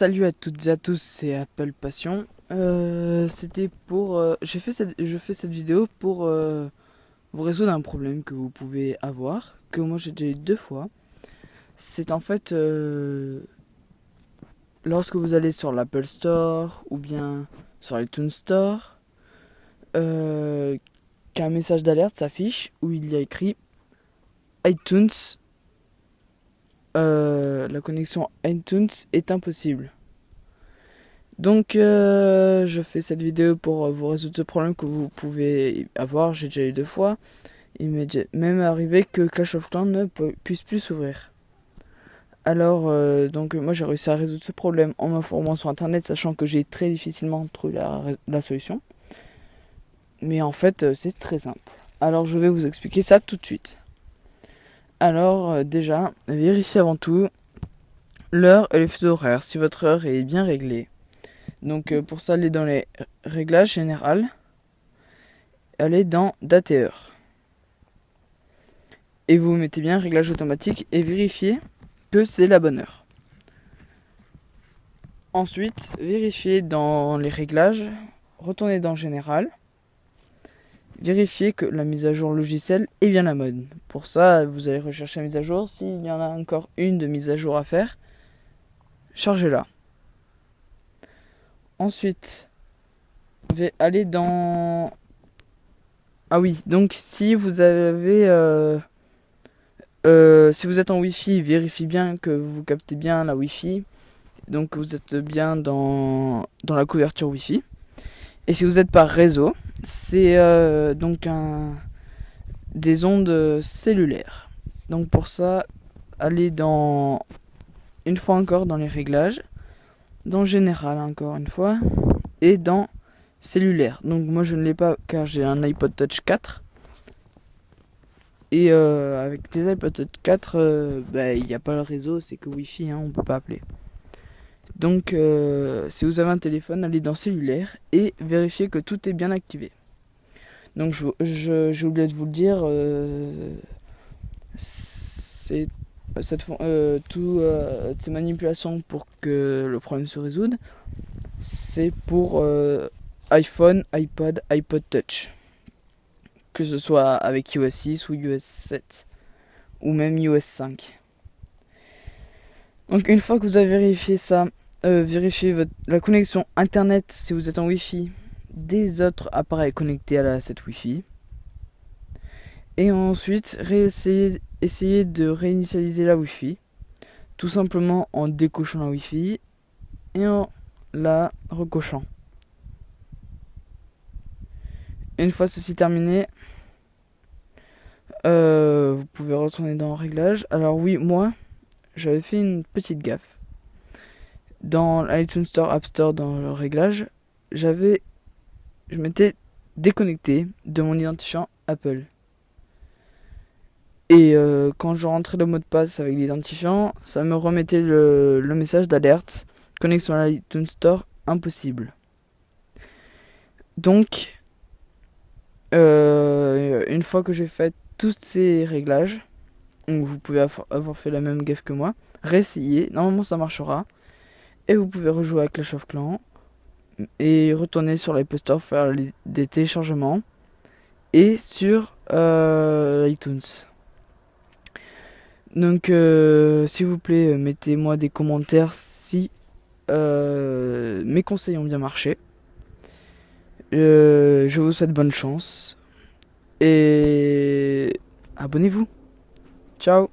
Salut à toutes et à tous, c'est Apple Passion. C'était pour, je fais cette vidéo pour vous résoudre un problème que vous pouvez avoir, que moi j'ai déjà eu deux fois. C'est en fait lorsque vous allez sur l'Apple Store ou bien sur l'iTunes Store, qu'un message d'alerte s'affiche où il y a écrit iTunes, la connexion iTunes est impossible. Donc je fais cette vidéo pour vous résoudre ce problème que vous pouvez avoir, j'ai déjà eu deux fois. Il m'est même arrivé que Clash of Clans ne puisse plus s'ouvrir. Alors donc moi j'ai réussi à résoudre ce problème en m'informant sur internet, sachant que j'ai très difficilement trouvé la solution. Mais en fait c'est très simple. Alors je vais vous expliquer ça tout de suite. Alors déjà, vérifiez avant tout l'heure et les fuseaux horaires, si votre heure est bien réglée. Donc pour ça, allez dans les réglages généraux, allez dans date et heure. Et vous mettez bien réglage automatique et vérifiez que c'est la bonne heure. Ensuite, vérifiez dans les réglages, retournez dans général, vérifiez que la mise à jour logiciel est bien la mode. Pour ça, vous allez rechercher la mise à jour. S'il y en a encore une de mise à jour à faire, chargez-la. Ensuite, aller dans... Ah oui, donc si vous avez... si vous êtes en Wi-Fi, vérifiez bien que vous captez bien la Wi-Fi. Donc vous êtes bien dans la couverture Wi-Fi. Et si vous êtes par réseau, c'est donc des ondes cellulaires. Donc pour ça, allez dans... Une fois encore dans les réglages. Dans général encore une fois. Et dans cellulaire. Donc moi je ne l'ai pas car j'ai un iPod Touch 4. Et avec les iPod Touch 4, il n'y a pas le réseau, c'est que Wi-Fi, on peut pas appeler. Donc si vous avez un téléphone, allez dans cellulaire et vérifiez que tout est bien activé. Donc j'ai oublié de vous le dire, c'est toutes ces manipulations pour que le problème se résoudre, c'est pour iPhone, iPod, iPod Touch. Que ce soit avec iOS 6 ou iOS 7 ou même iOS 5. Donc une fois que vous avez vérifié ça, vérifiez la connexion internet si vous êtes en Wi-Fi des autres appareils connectés à cette Wi-Fi. Et ensuite, essayez de réinitialiser la Wi-Fi, tout simplement en décochant la Wi-Fi et en la recochant. Une fois ceci terminé, vous pouvez retourner dans Réglages. Alors oui, moi, j'avais fait une petite gaffe. Dans l'iTunes Store, App Store, dans le réglage, je m'étais déconnecté de mon identifiant Apple. Et quand je rentrais le mot de passe avec l'identifiant, ça me remettait le message d'alerte. Connexion à l'iTunes Store, impossible. Donc, une fois que j'ai fait tous ces réglages, donc vous pouvez avoir fait la même gaffe que moi, réessayez, normalement ça marchera. Et vous pouvez rejouer à Clash of Clans et retourner sur l'Apple Store, faire des téléchargements et sur iTunes. Donc s'il vous plaît, mettez-moi des commentaires si mes conseils ont bien marché. Je vous souhaite bonne chance et abonnez-vous. Ciao.